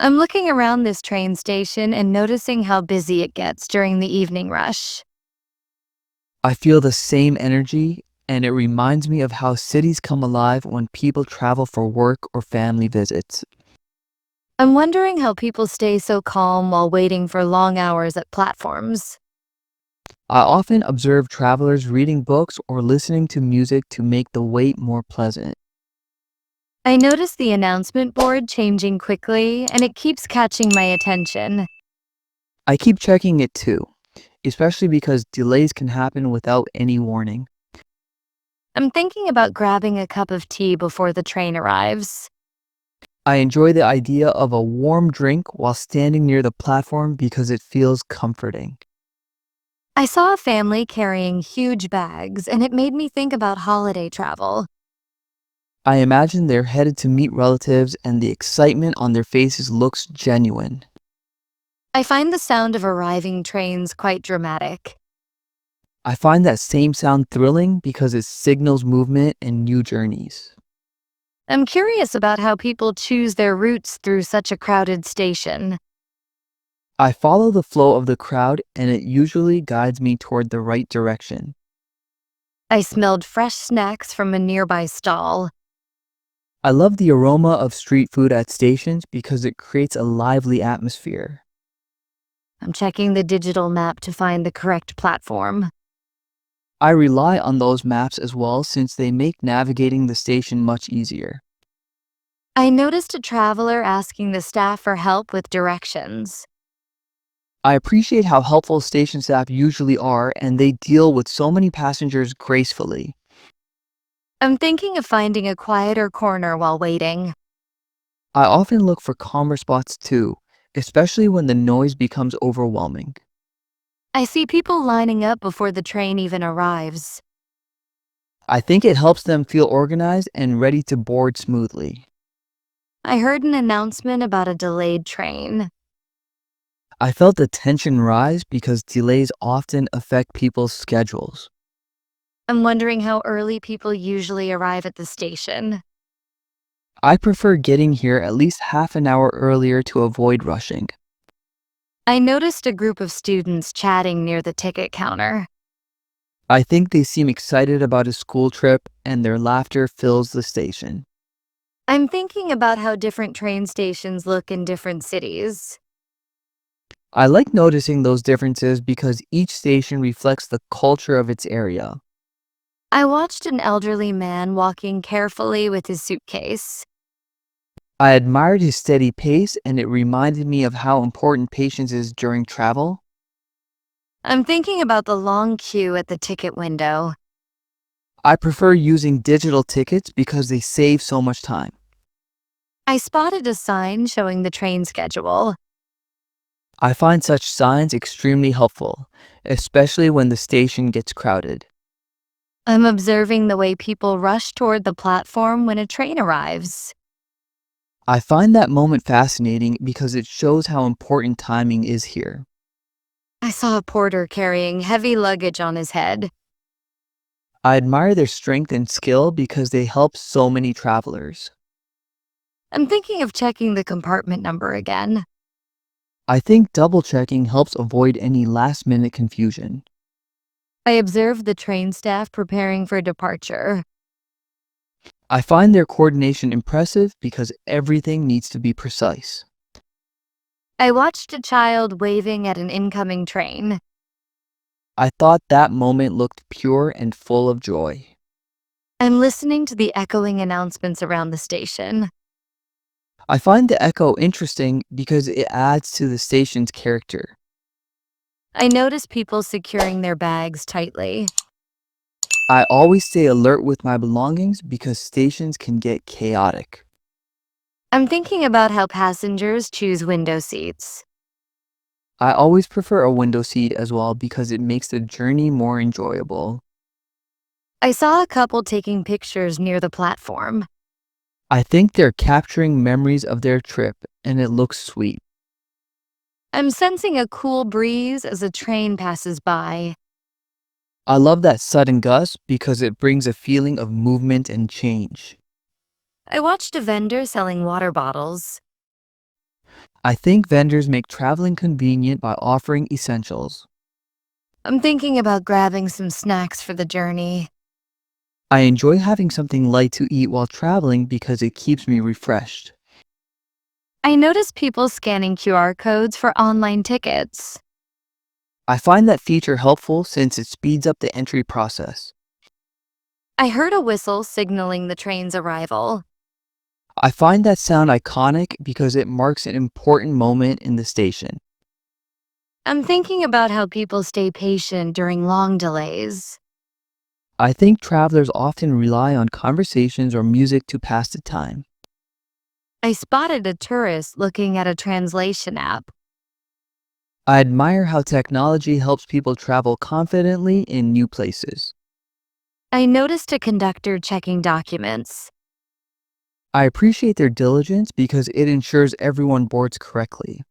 I'm looking around this train station and noticing how busy it gets during the evening rush. I feel the same energy, and it reminds me of how cities come alive when people travel for work or family visits. I'm wondering how people stay so calm while waiting for long hours at platforms. I often observe travelers reading books or listening to music to make the wait more pleasant. I notice the announcement board changing quickly, and it keeps catching my attention. I keep checking it too, especially because delays can happen without any warning. I'm thinking about grabbing a cup of tea before the train arrives. I enjoy the idea of a warm drink while standing near the platform because it feels comforting. I saw a family carrying huge bags, and it made me think about holiday travel. I imagine they're headed to meet relatives and the excitement on their faces looks genuine. I find the sound of arriving trains quite dramatic. I find that same sound thrilling because it signals movement and new journeys. I'm curious about how people choose their routes through such a crowded station. I follow the flow of the crowd and it usually guides me toward the right direction. I smelled fresh snacks from a nearby stall. I love the aroma of street food at stations because it creates a lively atmosphere. I'm checking the digital map to find the correct platform. I rely on those maps as well since they make navigating the station much easier. I noticed a traveler asking the staff for help with directions. I appreciate how helpful station staff usually are and they deal with so many passengers gracefully. I'm thinking of finding a quieter corner while waiting. I often look for calmer spots too, especially when the noise becomes overwhelming. I see people lining up before the train even arrives. I think it helps them feel organized and ready to board smoothly. I heard an announcement about a delayed train. I felt the tension rise because delays often affect people's schedules. I'm wondering how early people usually arrive at the station. I prefer getting here at least half an hour earlier to avoid rushing. I noticed a group of students chatting near the ticket counter. I think they seem excited about a school trip and their laughter fills the station. I'm thinking about how different train stations look in different cities. I like noticing those differences because each station reflects the culture of its area. I watched an elderly man walking carefully with his suitcase. I admired his steady pace and it reminded me of how important patience is during travel. I'm thinking about the long queue at the ticket window. I prefer using digital tickets because they save so much time. I spotted a sign showing the train schedule. I find such signs extremely helpful, especially when the station gets crowded. I'm observing the way people rush toward the platform when a train arrives. I find that moment fascinating because it shows how important timing is here. I saw a porter carrying heavy luggage on his head. I admire their strength and skill because they help so many travelers. I'm thinking of checking the compartment number again. I think double checking helps avoid any last minute confusion. I observed the train staff preparing for departure. I find their coordination impressive because everything needs to be precise. I watched a child waving at an incoming train. I thought that moment looked pure and full of joy. I'm listening to the echoing announcements around the station. I find the echo interesting because it adds to the station's character. I notice people securing their bags tightly. I always stay alert with my belongings because stations can get chaotic. I'm thinking about how passengers choose window seats. I always prefer a window seat as well because it makes the journey more enjoyable. I saw a couple taking pictures near the platform. I think they're capturing memories of their trip and it looks sweet. I'm sensing a cool breeze as a train passes by. I love that sudden gust because it brings a feeling of movement and change. I watched a vendor selling water bottles. I think vendors make traveling convenient by offering essentials. I'm thinking about grabbing some snacks for the journey. I enjoy having something light to eat while traveling because it keeps me refreshed. I notice people scanning QR codes for online tickets. I find that feature helpful since it speeds up the entry process. I heard a whistle signaling the train's arrival. I find that sound iconic because it marks an important moment in the station. I'm thinking about how people stay patient during long delays. I think travelers often rely on conversations or music to pass the time. I spotted a tourist looking at a translation app. I admire how technology helps people travel confidently in new places. I noticed a conductor checking documents. I appreciate their diligence because it ensures everyone boards correctly.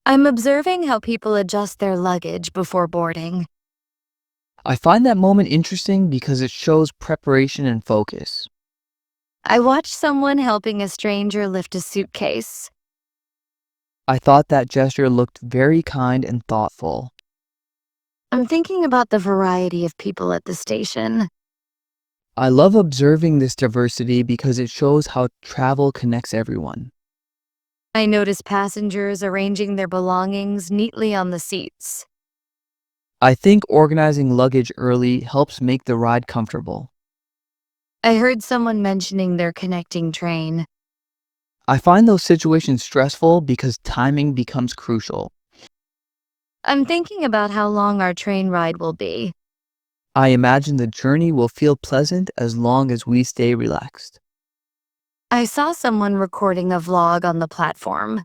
I'm observing how people adjust their luggage before boarding. I find that moment interesting because it shows preparation and focus. I watched someone helping a stranger lift a suitcase. I thought that gesture looked very kind and thoughtful. I'm thinking about the variety of people at the station. I love observing this diversity because it shows how travel connects everyone. I noticed passengers arranging their belongings neatly on the seats. I think organizing luggage early helps make the ride comfortable. I heard someone mentioning their connecting train. I find those situations stressful because timing becomes crucial. I'm thinking about how long our train ride will be. I imagine the journey will feel pleasant as long as we stay relaxed. I saw someone recording a vlog on the platform.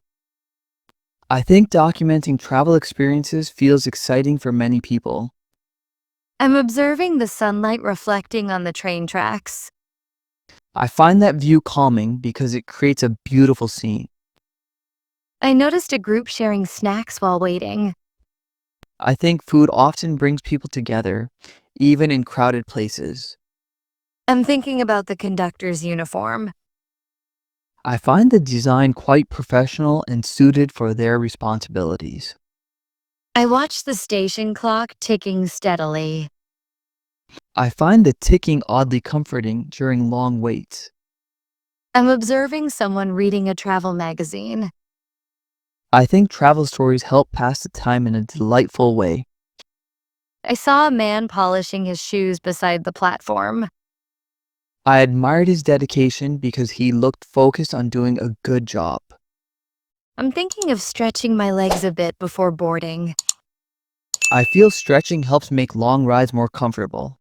I think documenting travel experiences feels exciting for many people. I'm observing the sunlight reflecting on the train tracks. I find that view calming because it creates a beautiful scene. I noticed a group sharing snacks while waiting. I think food often brings people together, even in crowded places. I'm thinking about the conductor's uniform. I find the design quite professional and suited for their responsibilities. I watched the station clock ticking steadily. I find the ticking oddly comforting during long waits. I'm observing someone reading a travel magazine. I think travel stories help pass the time in a delightful way. I saw a man polishing his shoes beside the platform. I admired his dedication because he looked focused on doing a good job. I'm thinking of stretching my legs a bit before boarding. I feel stretching helps make long rides more comfortable.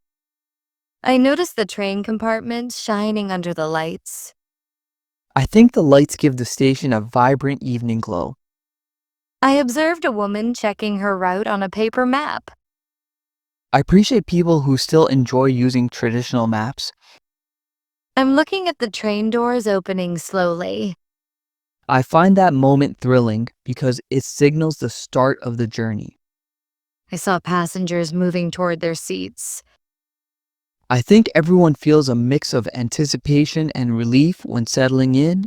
I noticed the train compartment shining under the lights. I think the lights give the station a vibrant evening glow. I observed a woman checking her route on a paper map. I appreciate people who still enjoy using traditional maps. I'm looking at the train doors opening slowly. I find that moment thrilling because it signals the start of the journey. I saw passengers moving toward their seats. I think everyone feels a mix of anticipation and relief when settling in,